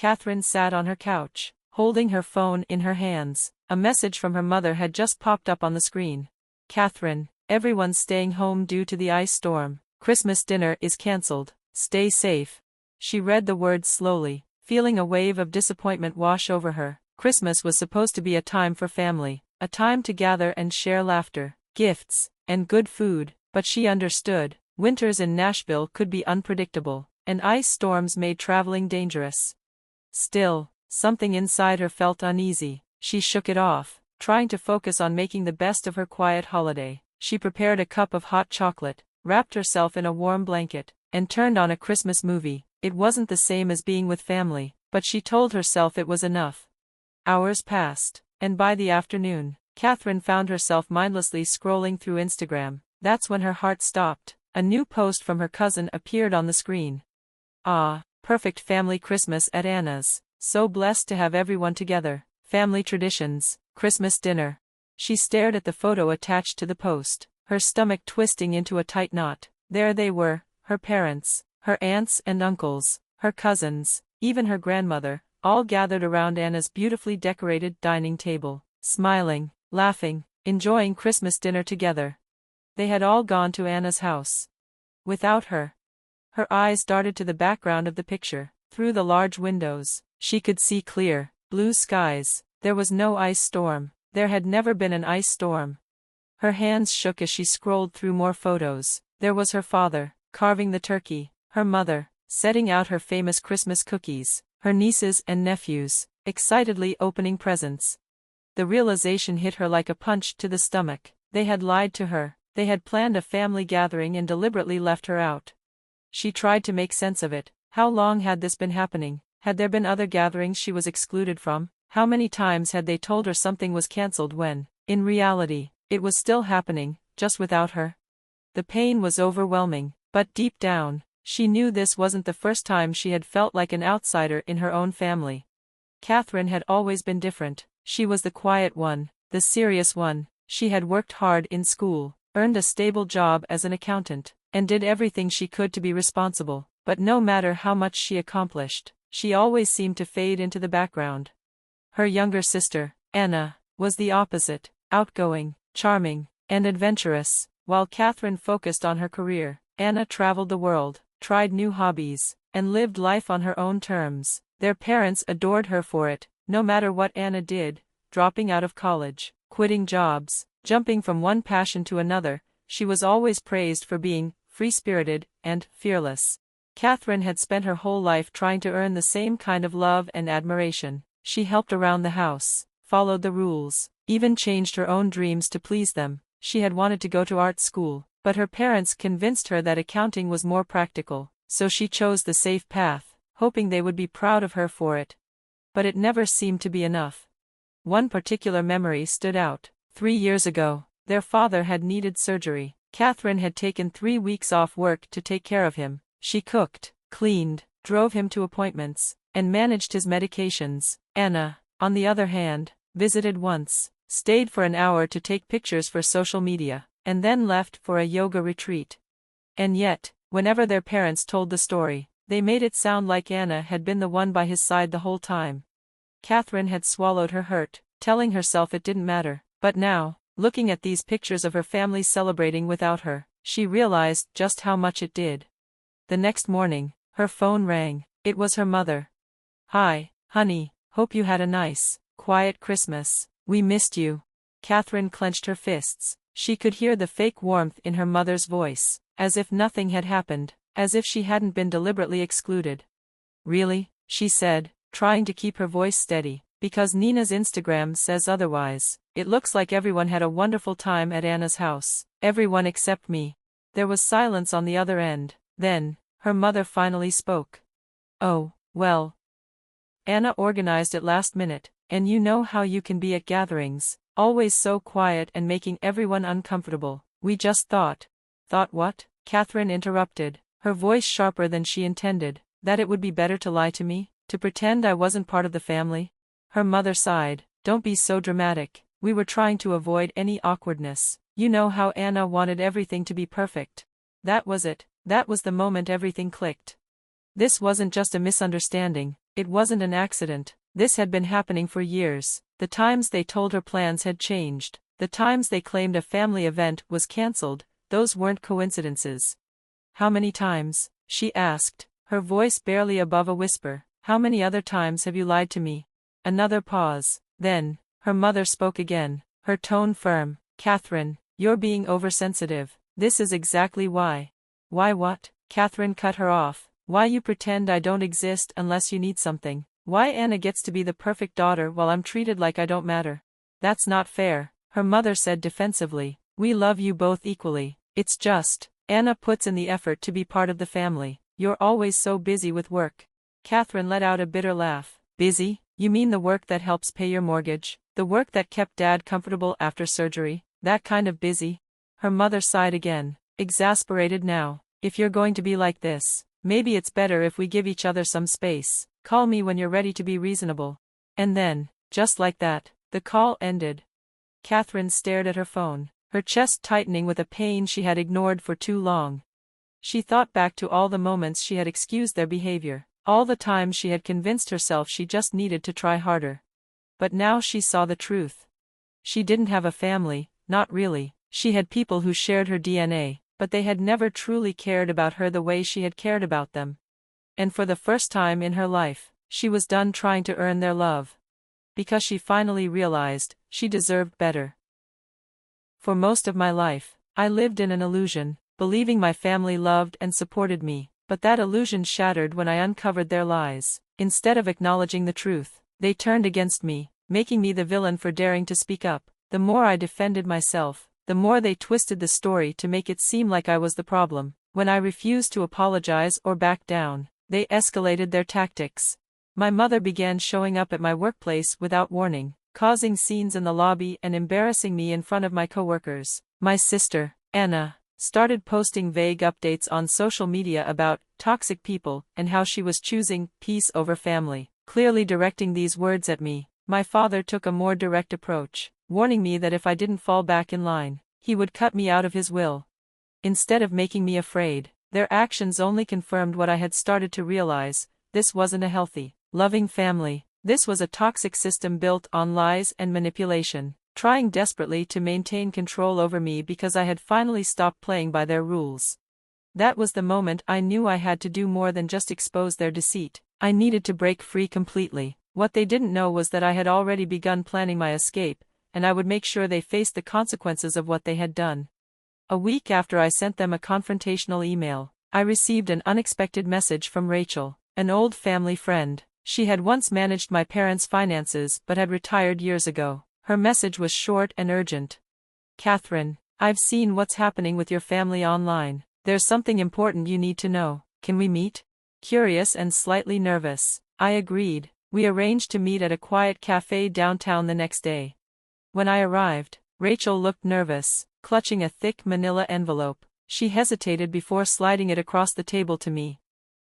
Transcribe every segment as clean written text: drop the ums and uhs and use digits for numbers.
Catherine sat on her couch, holding her phone in her hands. A message from her mother had just popped up on the screen. Catherine, everyone's staying home due to the ice storm. Christmas dinner is cancelled. Stay safe. She read the words slowly, feeling a wave of disappointment wash over her. Christmas was supposed to be a time for family, a time to gather and share laughter, gifts, and good food, but she understood. Winters in Nashville could be unpredictable, and ice storms made traveling dangerous. Still, something inside her felt uneasy. She shook it off, trying to focus on making the best of her quiet holiday. She prepared a cup of hot chocolate, wrapped herself in a warm blanket, and turned on a Christmas movie. It wasn't the same as being with family, but she told herself it was enough. Hours passed, and by the afternoon, Catherine found herself mindlessly scrolling through Instagram. That's when her heart stopped. A new post from her cousin appeared on the screen. Ah, perfect family Christmas at Anna's. So blessed to have everyone together. Family traditions, Christmas dinner. She stared at the photo attached to the post, her stomach twisting into a tight knot. There they were, her parents, her aunts and uncles, her cousins, even her grandmother, all gathered around Anna's beautifully decorated dining table, smiling, laughing, enjoying Christmas dinner together. They had all gone to Anna's house. Without her. Her eyes darted to the background of the picture. Through the large windows, she could see clear, blue skies. There was no ice storm. There had never been an ice storm. Her hands shook as she scrolled through more photos. There was her father, carving the turkey, her mother, setting out her famous Christmas cookies, her nieces and nephews, excitedly opening presents. The realization hit her like a punch to the stomach. They had lied to her. They had planned a family gathering and deliberately left her out. She tried to make sense of it. How long had this been happening? Had there been other gatherings she was excluded from? How many times had they told her something was cancelled when, in reality, it was still happening, just without her? The pain was overwhelming, but deep down, she knew this wasn't the first time she had felt like an outsider in her own family. Catherine had always been different. She was the quiet one, the serious one. She had worked hard in school, earned a stable job as an accountant, and did everything she could to be responsible, but no matter how much she accomplished, she always seemed to fade into the background. Her younger sister, Anna, was the opposite, outgoing, charming, and adventurous. While Catherine focused on her career, Anna traveled the world, tried new hobbies, and lived life on her own terms. Their parents adored her for it, no matter what Anna did, dropping out of college, quitting jobs, jumping from one passion to another. She was always praised for being free-spirited and fearless. Catherine had spent her whole life trying to earn the same kind of love and admiration. She helped around the house, followed the rules, even changed her own dreams to please them. She had wanted to go to art school, but her parents convinced her that accounting was more practical, so she chose the safe path, hoping they would be proud of her for it. But it never seemed to be enough. One particular memory stood out. 3 years ago, their father had needed surgery. Catherine had taken 3 weeks off work to take care of him. She cooked, cleaned, drove him to appointments, and managed his medications. Anna, on the other hand, visited once, stayed for an hour to take pictures for social media, and then left for a yoga retreat. And yet, whenever their parents told the story, they made it sound like Anna had been the one by his side the whole time. Catherine had swallowed her hurt, telling herself it didn't matter. But now, looking at these pictures of her family celebrating without her, she realized just how much it did. The next morning, her phone rang. It was her mother. "Hi, honey, hope you had a nice, quiet Christmas. We missed you." Catherine clenched her fists. She could hear the fake warmth in her mother's voice, as if nothing had happened, as if she hadn't been deliberately excluded. "Really?" she said, trying to keep her voice steady. "Because Nina's Instagram says otherwise. It looks like everyone had a wonderful time at Anna's house. Everyone except me." There was silence on the other end. Then, her mother finally spoke. "Oh, well. Anna organized it last minute, and you know how you can be at gatherings, always so quiet and making everyone uncomfortable. We just thought." "Thought what?" Catherine interrupted, her voice sharper than she intended. "That it would be better to lie to me? To pretend I wasn't part of the family?" Her mother sighed. "Don't be so dramatic. We were trying to avoid any awkwardness. You know how Anna wanted everything to be perfect." That was it. That was the moment everything clicked. This wasn't just a misunderstanding. It wasn't an accident. This had been happening for years. The times they told her plans had changed. The times they claimed a family event was cancelled, those weren't coincidences. How many times? She asked, her voice barely above a whisper. How many other times have you lied to me? Another pause. Then, her mother spoke again, her tone firm. Catherine, you're being oversensitive. This is exactly why. Why what? Catherine cut her off. Why you pretend I don't exist unless you need something. Why Anna gets to be the perfect daughter while I'm treated like I don't matter. That's not fair, her mother said defensively. We love you both equally. It's just, Anna puts in the effort to be part of the family. You're always so busy with work. Catherine let out a bitter laugh. Busy? You mean the work that helps pay your mortgage? The work that kept Dad comfortable after surgery? That kind of busy? Her mother sighed again, exasperated now. If you're going to be like this, maybe it's better if we give each other some space. Call me when you're ready to be reasonable. And then, just like that, the call ended. Catherine stared at her phone, her chest tightening with a pain she had ignored for too long. She thought back to all the moments she had excused their behavior, all the times she had convinced herself she just needed to try harder. But now she saw the truth. She didn't have a family, not really. She had people who shared her DNA, but they had never truly cared about her the way she had cared about them. And for the first time in her life, she was done trying to earn their love. Because she finally realized, she deserved better. For most of my life, I lived in an illusion, believing my family loved and supported me, but that illusion shattered when I uncovered their lies. Instead of acknowledging the truth, they turned against me, making me the villain for daring to speak up. The more I defended myself, the more they twisted the story to make it seem like I was the problem. When I refused to apologize or back down, they escalated their tactics. My mother began showing up at my workplace without warning, causing scenes in the lobby and embarrassing me in front of my coworkers. My sister, Anna, started posting vague updates on social media about toxic people and how she was choosing peace over family, clearly directing these words at me. My father took a more direct approach, warning me that if I didn't fall back in line, he would cut me out of his will. Instead of making me afraid, their actions only confirmed what I had started to realize: this wasn't a healthy, loving family. This was a toxic system built on lies and manipulation, trying desperately to maintain control over me because I had finally stopped playing by their rules. That was the moment I knew I had to do more than just expose their deceit. I needed to break free completely. What they didn't know was that I had already begun planning my escape, and I would make sure they faced the consequences of what they had done. A week after I sent them a confrontational email, I received an unexpected message from Rachel, an old family friend. She had once managed my parents' finances but had retired years ago. Her message was short and urgent. Catherine, I've seen what's happening with your family online. There's something important you need to know. Can we meet? Curious and slightly nervous, I agreed. We arranged to meet at a quiet cafe downtown the next day. When I arrived, Rachel looked nervous, clutching a thick manila envelope. She hesitated before sliding it across the table to me.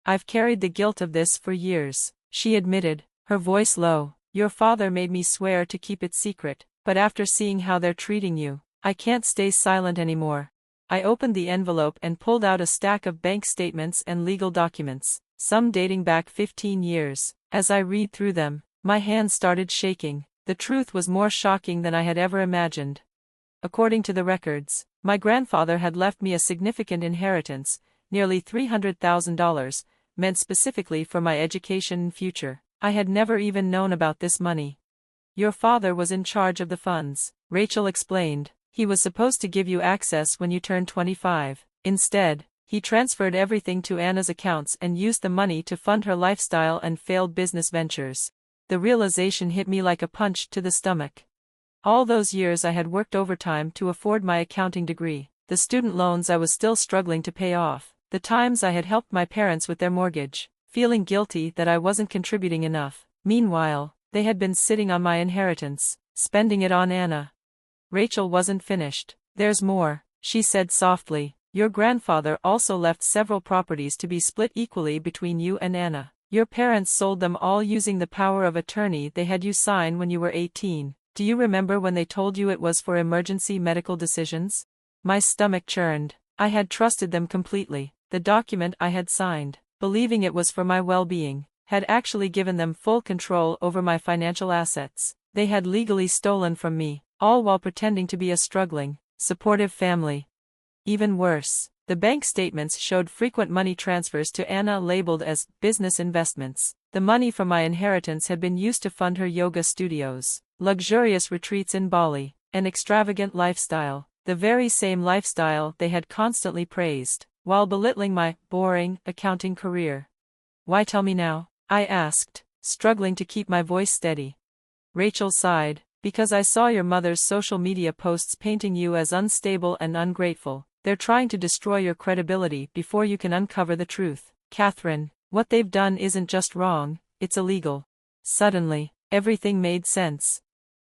I've carried the guilt of this for years, she admitted, her voice low. Your father made me swear to keep it secret, but after seeing how they're treating you, I can't stay silent anymore. I opened the envelope and pulled out a stack of bank statements and legal documents, some dating back 15 years. As I read through them, my hands started shaking. The truth was more shocking than I had ever imagined. According to the records, my grandfather had left me a significant inheritance, nearly $300,000, meant specifically for my education and future. I had never even known about this money. Your father was in charge of the funds, Rachel explained. He was supposed to give you access when you turned 25. Instead, he transferred everything to Anna's accounts and used the money to fund her lifestyle and failed business ventures. The realization hit me like a punch to the stomach. All those years I had worked overtime to afford my accounting degree, the student loans I was still struggling to pay off, the times I had helped my parents with their mortgage, feeling guilty that I wasn't contributing enough. Meanwhile, they had been sitting on my inheritance, spending it on Anna. Rachel wasn't finished. There's more, she said softly. Your grandfather also left several properties to be split equally between you and Anna. Your parents sold them all using the power of attorney they had you sign when you were 18. Do you remember when they told you it was for emergency medical decisions? My stomach churned. I had trusted them completely. The document I had signed, believing it was for my well-being, had actually given them full control over my financial assets. They had legally stolen from me, all while pretending to be a struggling, supportive family. Even worse, the bank statements showed frequent money transfers to Anna labeled as business investments. The money from my inheritance had been used to fund her yoga studios, luxurious retreats in Bali, an extravagant lifestyle, the very same lifestyle they had constantly praised, while belittling my boring accounting career. Why tell me now? I asked, struggling to keep my voice steady. Rachel sighed. Because I saw your mother's social media posts painting you as unstable and ungrateful. They're trying to destroy your credibility before you can uncover the truth. Catherine, what they've done isn't just wrong, it's illegal. Suddenly, everything made sense.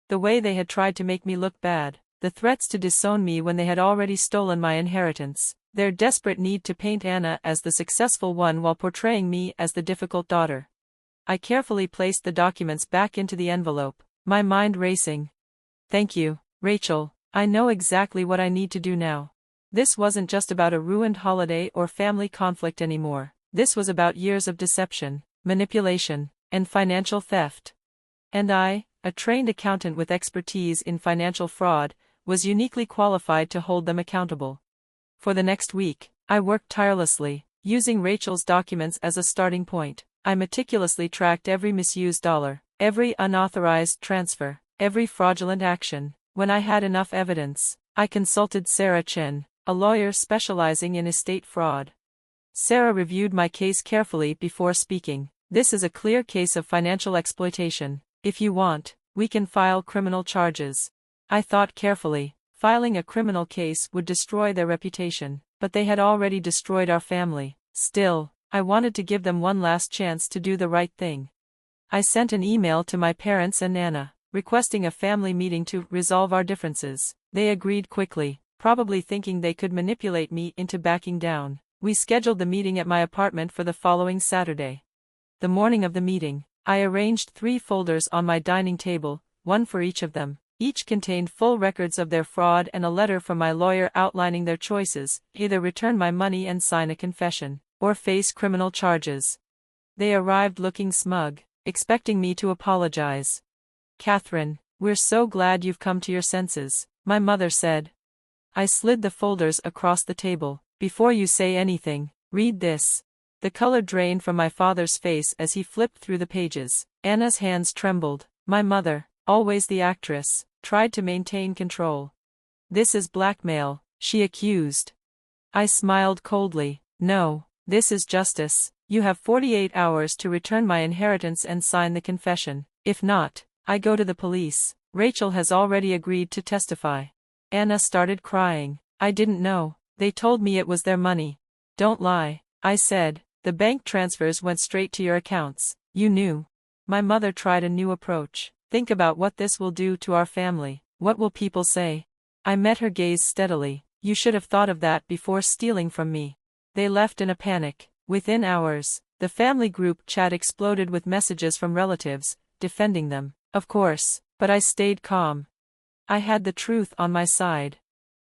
The way they had tried to make me look bad, the threats to disown me when they had already stolen my inheritance, their desperate need to paint Anna as the successful one while portraying me as the difficult daughter. I carefully placed the documents back into the envelope, my mind racing. Thank you, Rachel, I know exactly what I need to do now. This wasn't just about a ruined holiday or family conflict anymore. This was about years of deception, manipulation, and financial theft. And I, a trained accountant with expertise in financial fraud, was uniquely qualified to hold them accountable. For the next week, I worked tirelessly, using Rachel's documents as a starting point. I meticulously tracked every misused dollar, every unauthorized transfer, every fraudulent action. When I had enough evidence, I consulted Sarah Chen, a lawyer specializing in estate fraud. Sarah reviewed my case carefully before speaking. This is a clear case of financial exploitation. If you want, we can file criminal charges. I thought carefully. Filing a criminal case would destroy their reputation, but they had already destroyed our family. Still, I wanted to give them one last chance to do the right thing. I sent an email to my parents and Anna, requesting a family meeting to resolve our differences. They agreed quickly, probably thinking they could manipulate me into backing down. We scheduled the meeting at my apartment for the following Saturday. The morning of the meeting, I arranged 3 folders on my dining table, one for each of them. Each contained full records of their fraud and a letter from my lawyer outlining their choices: either return my money and sign a confession, or face criminal charges. They arrived looking smug, expecting me to apologize. "Catherine, we're so glad you've come to your senses," my mother said. I slid the folders across the table. "Before you say anything, read this." The color drained from my father's face as he flipped through the pages. Anna's hands trembled. My mother, always the actress, tried to maintain control. "This is blackmail," she accused. I smiled coldly. "No, this is justice. You have 48 hours to return my inheritance and sign the confession. If not, I go to the police. Rachel has already agreed to testify." Anna started crying. "I didn't know. They told me it was their money." "Don't lie," I said. "The bank transfers went straight to your accounts. You knew." My mother tried a new approach. "Think about what this will do to our family. What will people say?" I met her gaze steadily. "You should have thought of that before stealing from me." They left in a panic. Within hours, the family group chat exploded with messages from relatives, defending them. Of course, but I stayed calm. I had the truth on my side.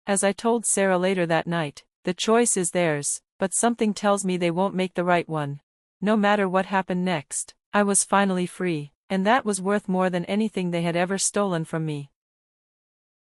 As I told Sarah later that night, the choice is theirs, but something tells me they won't make the right one. No matter what happened next, I was finally free, and that was worth more than anything they had ever stolen from me.